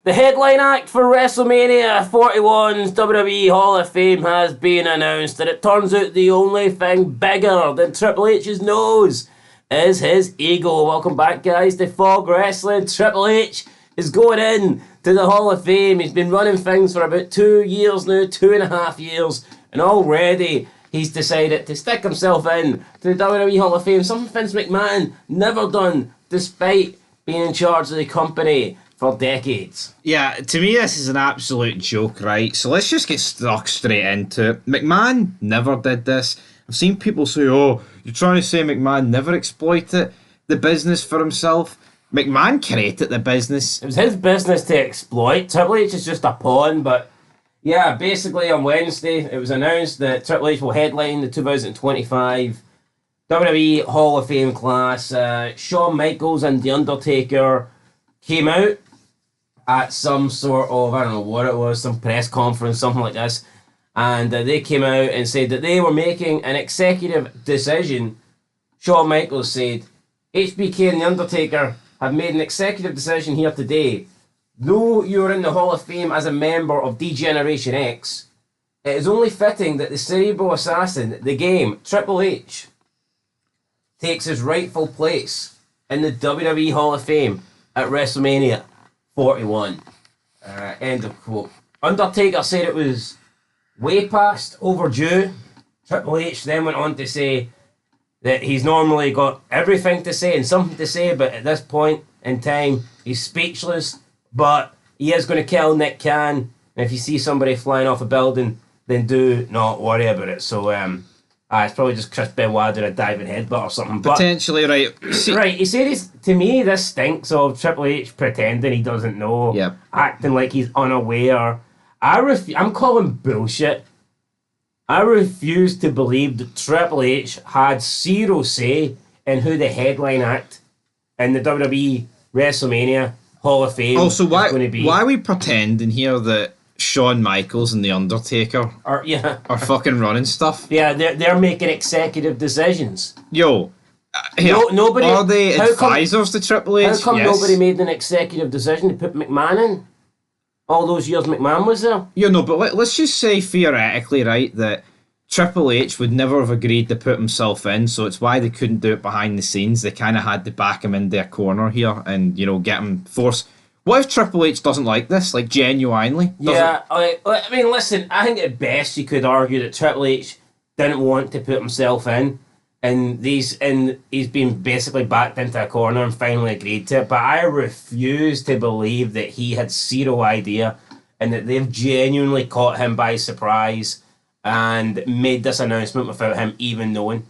The headline act for WrestleMania 41's WWE Hall of Fame has been announced, and it turns out the only thing bigger than Triple H's nose is his ego. Welcome back, guys, to Fog Wrestling. Triple H is going in to the Hall of Fame. He's been running things for about 2 years now, 2.5 years, and already he's decided to stick himself in to the WWE Hall of Fame, something Vince McMahon never done, despite being in charge of the company for decades. Yeah, to me this is an absolute joke, right? So let's just get stuck straight into it. McMahon never did this. I've seen people say, oh, you're trying to say McMahon never exploited the business for himself. McMahon created the business. It was his business to exploit. Triple H is just a pawn, but yeah, basically on Wednesday it was announced that Triple H will headline the 2025 WWE Hall of Fame class. Shawn Michaels and The Undertaker came out at some sort of, I don't know what it was, some press conference, something like this, and they came out and said that they were making an executive decision. Shawn Michaels said, HBK and The Undertaker have made an executive decision here today. Though you're in the Hall of Fame as a member of D-Generation X, it is only fitting that the cerebral assassin, the game, Triple H, takes his rightful place in the WWE Hall of Fame at WrestleMania 41. End of quote. Undertaker said it was way past overdue. Triple H then went on to say that he's normally got everything to say and something to say, but at this point in time, he's speechless. But he is going to kill Nick Khan. And if you see somebody flying off a building, then do not worry about it. So, it's probably just Chris Benoit doing a diving headbutt or something. Potentially, right. Right, he said to me, this stinks of Triple H pretending he doesn't know, yep, acting like he's unaware. I'm calling bullshit. I refuse to believe that Triple H had zero say in who the headline act in the WWE WrestleMania Hall of Fame is going to be. Why are we pretending here that Shawn Michaels and The Undertaker are fucking running stuff? Yeah, they're making executive decisions. Yo, nobody. Are they advisors to Triple H? How come nobody made an executive decision to put McMahon in? All those years McMahon was there. You know, but let's just say theoretically, right, that Triple H would never have agreed to put himself in, so it's why they couldn't do it behind the scenes. They kind of had to back him in their corner here and, you know, get him forced. What if Triple H doesn't like this? Like, genuinely? Yeah, I mean, listen, I think at best you could argue that Triple H didn't want to put himself in, and he's been basically backed into a corner and finally agreed to it. But I refuse to believe that he had zero idea and that they've genuinely caught him by surprise and made this announcement without him even knowing.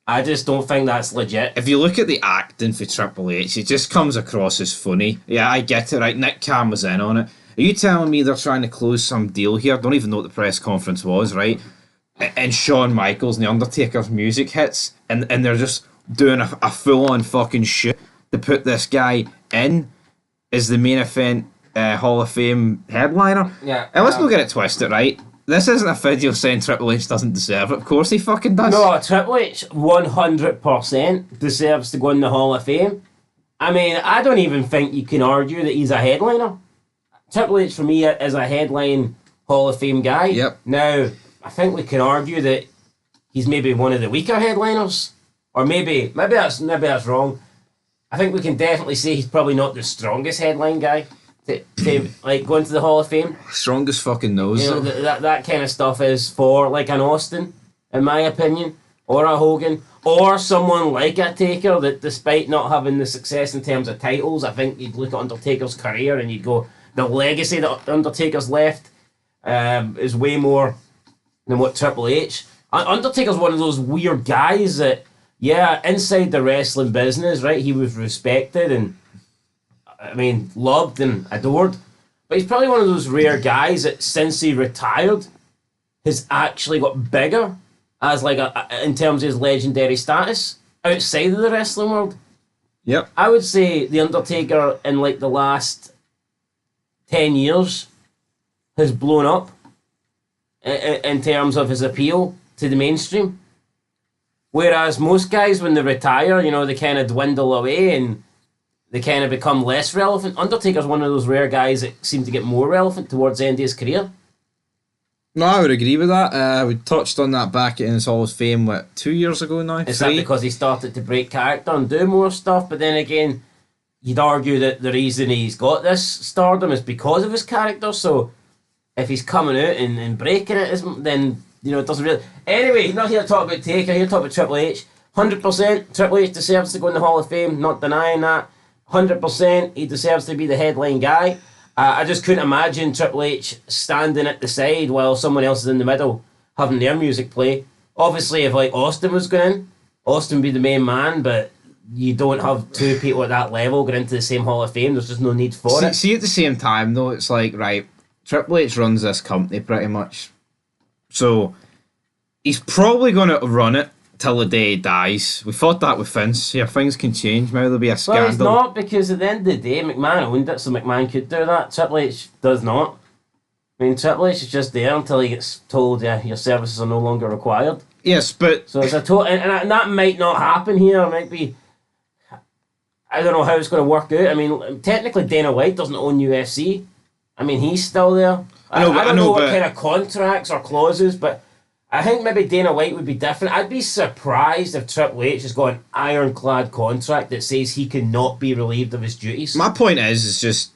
I just don't think that's legit. If you look at the acting for Triple H, it just comes across as funny. Yeah, I get it, right? Nick Khan was in on it. Are you telling me they're trying to close some deal here? Don't even know what the press conference was, right? And Shawn Michaels and The Undertaker's music hits, and they're just doing a full-on fucking shoot to put this guy in as the main event Hall of Fame headliner. Yeah. And let's not get it twisted, right? This isn't a video saying Triple H doesn't deserve it. Of course he fucking does. No, Triple H 100% deserves to go in the Hall of Fame. I mean, I don't even think you can argue that he's a headliner. Triple H, for me, is a headline Hall of Fame guy. Yep. Now, I think we can argue that he's maybe one of the weaker headliners. Or maybe that's wrong. I think we can definitely say he's probably not the strongest headline guy to like go into the Hall of Fame. Strongest fucking nose. You know, that kind of stuff is for like an Austin, in my opinion, or a Hogan, or someone like a Taker that, despite not having the success in terms of titles, I think you'd look at Undertaker's career and you'd go, the legacy that Undertaker's left is way more than what Triple H. Undertaker's one of those weird guys that, yeah, inside the wrestling business, right, he was respected and, I mean, loved and adored. But he's probably one of those rare guys that since he retired has actually got bigger as like in terms of his legendary status outside of the wrestling world. Yep. I would say The Undertaker in like the last 10 years has blown up in terms of his appeal to the mainstream. Whereas most guys, when they retire, you know, they kind of dwindle away and they kind of become less relevant. Undertaker's one of those rare guys that seem to get more relevant towards the end of his career. No, I would agree with that. We touched on that back in his Hall of Fame, 2 years ago now? Is that because he started to break character and do more stuff? But then again, you'd argue that the reason he's got this stardom is because of his character. So if he's coming out and breaking it, then, it doesn't really... Anyway, not here to talk about Taker, here to talk about Triple H. 100% Triple H deserves to go in the Hall of Fame, not denying that. 100% he deserves to be the headline guy. I just couldn't imagine Triple H standing at the side while someone else is in the middle having their music play. Obviously, if Austin was going in, Austin would be the main man, but you don't have two people at that level going into the same Hall of Fame. There's just no need for it. See, at the same time, though, it's like, right, Triple H runs this company pretty much. So, he's probably going to run it till the day he dies. We thought that with Vince. Yeah, things can change. Maybe there'll be a scandal. Well, it's not, because at the end of the day, McMahon owned it, so McMahon could do that. Triple H does not. I mean, Triple H is just there until he gets told, your services are no longer required. Yes, but... So it's a total... And that might not happen here. It might be... I don't know how it's going to work out. I mean, technically Dana White doesn't own UFC. I mean, he's still there. I don't know what kind of contracts or clauses, but I think maybe Dana White would be different. I'd be surprised if Triple H has got an ironclad contract that says he cannot be relieved of his duties. My point is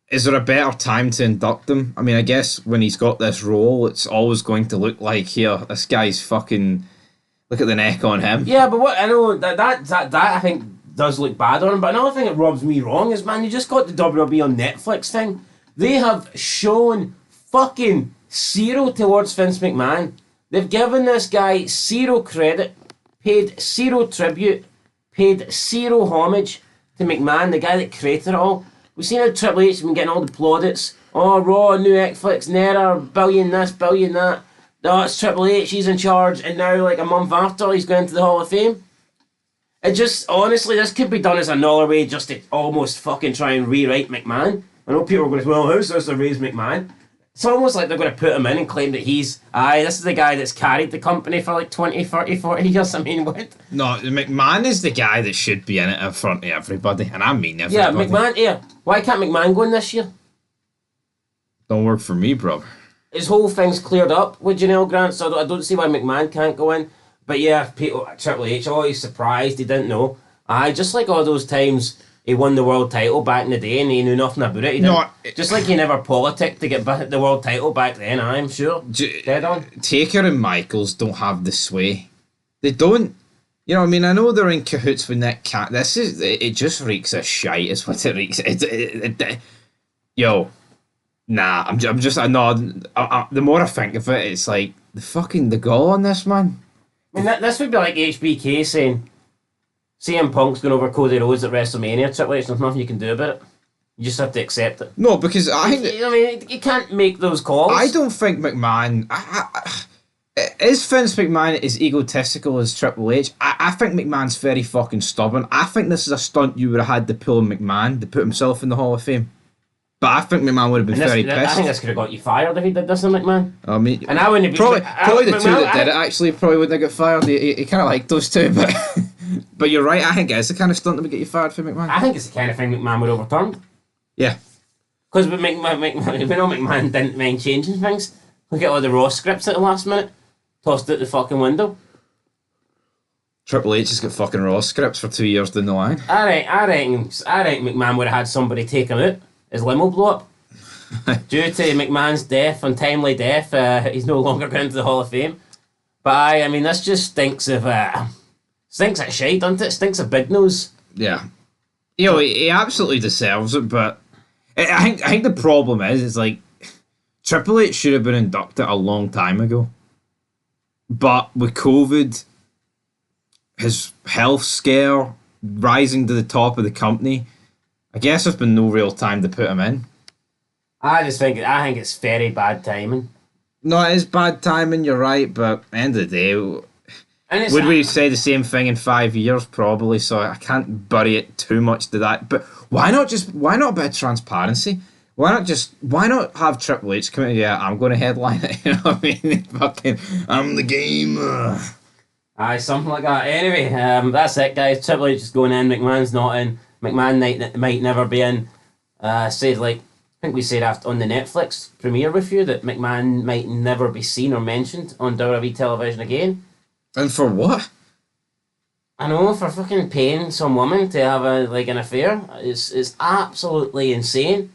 there a better time to induct him? I mean, I guess when he's got this role, it's always going to look like, here, this guy's fucking... Look at the neck on him. Yeah, but what I know, that I think does look bad on him. But another thing that rubs me wrong is, man, you just got the WWE on Netflix thing. They have shown fucking zero towards Vince McMahon. They've given this guy zero credit, paid zero tribute, paid zero homage to McMahon, the guy that created it all. We've seen how Triple H has been getting all the plaudits. Oh, Raw, new Netflix, Nera, billion this, billion that. No, it's Triple H, he's in charge, and now, a month after, he's going to the Hall of Fame. It just, honestly, this could be done as another way just to almost fucking try and rewrite McMahon. I know people are going to say, well, how's this to raise McMahon? It's almost like they're going to put him in and claim that this is the guy that's carried the company for 20, 30, 40 years. I mean, what? No, McMahon is the guy that should be in it in front of everybody, and I mean everybody. Yeah, McMahon, why can't McMahon go in this year? Don't work for me, bro. His whole thing's cleared up with Janelle Grant, so I don't see why McMahon can't go in. But yeah, Triple H, he's surprised, he didn't know. Just like all those times he won the world title back in the day and he knew nothing about it. Just like he never politicked to get the world title back then, I'm sure. Dead on. Taker and Michaels don't have the sway. They don't. You know what I mean? I know they're in cahoots with Nick Cat. It just reeks of shite is what it reeks. Yo. Nah, the more I think of it, it's like, the gall on this, man. I mean, this would be like HBK saying, CM Punk's going over Cody Rhodes at WrestleMania. Triple H, there's nothing you can do about it. You just have to accept it. No, because I think... you can't make those calls. I don't think McMahon... Is Vince McMahon as egotistical as Triple H? I think McMahon's very fucking stubborn. I think this is a stunt you would have had to pull McMahon to put himself in the Hall of Fame. But I think McMahon would have been very pissed. I think this could have got you fired if he did this in McMahon. I mean, and I wouldn't be... Probably the two that did it actually probably wouldn't have got fired. He kind of liked those two, but... But you're right, I think it is the kind of stunt that would get you fired for McMahon. I think it's the kind of thing McMahon would overturn. Yeah. Because McMahon didn't mind changing things. Look at all the Raw scripts at the last minute. Tossed out the fucking window. Triple H has got fucking Raw scripts for 2 years down the line. I reckon McMahon would have had somebody take him out. His limo blew up. Due to McMahon's death, untimely death, he's no longer going to the Hall of Fame. But I mean, this just stinks of shite, doesn't it? Stinks of big nose. Yeah. He absolutely deserves it, but I think the problem is like Triple H should have been inducted a long time ago. But with COVID, his health scare, rising to the top of the company, I guess there's been no real time to put him in. I think it's very bad timing. No, it is bad timing, you're right, but at the end of the day, would we say the same thing in 5 years? Probably, so I can't bury it too much to that. But why not a bit of transparency? Why not have Triple H come out? Yeah, I'm going to headline it. You know what I mean? Fucking, I'm the game. Aye, something like that. Anyway, that's it, guys. Triple H is going in. McMahon's not in. McMahon might never be in. Said like I think we said after on the Netflix premiere review that McMahon might never be seen or mentioned on WWE television again. And for what? I know, for fucking paying some woman to have an affair. It's absolutely insane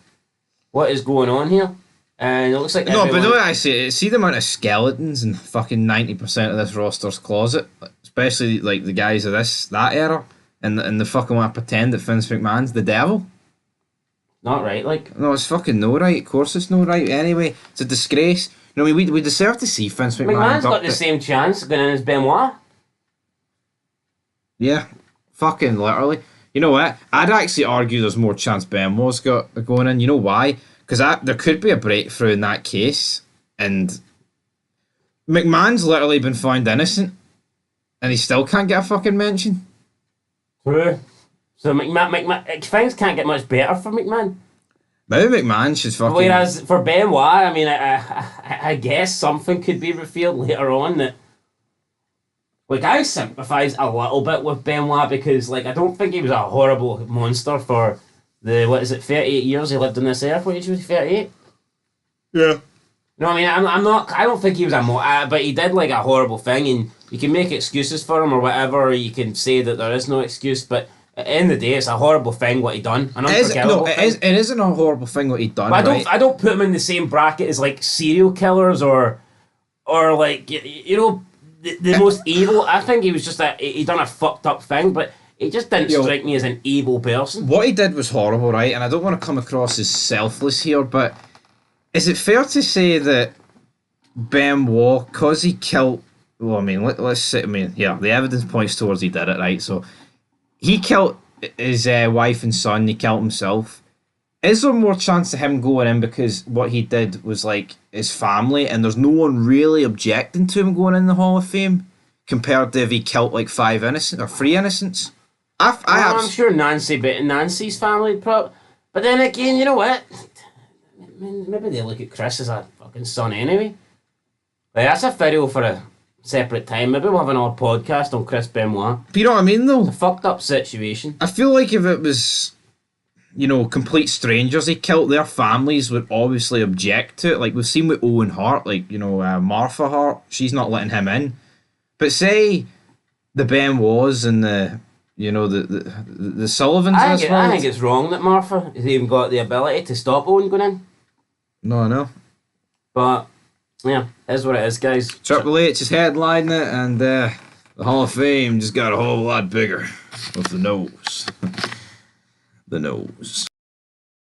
what is going on here. And it looks like No, but the way I see it, see the amount of skeletons in fucking 90% of this roster's closet, especially like the guys of that era, and the fucking want to pretend that Vince McMahon's the devil. Not right, like. No, it's fucking no right. Of course it's no right. Anyway, it's a disgrace. You know, we deserve to see Vince McMahon. McMahon's got the same chance going in as Benoit. Yeah, fucking literally. You know what? I'd actually argue there's more chance Benoit's got going in. You know why? Because there could be a breakthrough in that case, and McMahon's literally been found innocent, and he still can't get a fucking mention. True. So McMahon, things can't get much better for McMahon. Maybe McMahon should fucking. Whereas for Benoit, I mean, I guess something could be revealed later on that. Like, I sympathise a little bit with Benoit because, like, I don't think he was a horrible monster for the, 38 years he lived on this earth. What age was he, 38? Yeah. No, I mean, I don't think he was but he did, like, a horrible thing, and you can make excuses for him or whatever, or you can say that there is no excuse, but at the end of the day, it's a horrible thing what he done. An unforgivable thing. It isn't a horrible thing what he done, but right? I don't put him in the same bracket as, like, serial killers or like, you know, the most evil. I think he was just he done a fucked up thing, but he just didn't strike me as an evil person. What he did was horrible, right? And I don't want to come across as selfless here, but is it fair to say that Benoit, because he killed... Well, I mean, let's say... I mean, yeah, the evidence points towards he did it, right? So, he killed his wife and son, he killed himself. Is there more chance of him going in because what he did was, like, his family, and there's no one really objecting to him going in the Hall of Fame, compared to if he killed, like, 3 innocents? I'm sure Nancy's family probably... But then again, you know what? Maybe they look at Chris as a fucking son anyway. Like, that's a video for a separate time. Maybe we'll have another podcast on Chris Benoit. You know what I mean, though? It's a fucked up situation. I feel like if it was... you know, complete strangers he killed, their families would obviously object to it. Like, we've seen with Owen Hart, like, you know, Martha Hart, she's not letting him in. But say the Benoits and the, you know, the Sullivans I think it's wrong that Martha has even got the ability to stop Owen going in. No, I know. But, yeah, that's what it is, guys. Triple H is headlining it, and the Hall of Fame just got a whole lot bigger with the nose. The nose.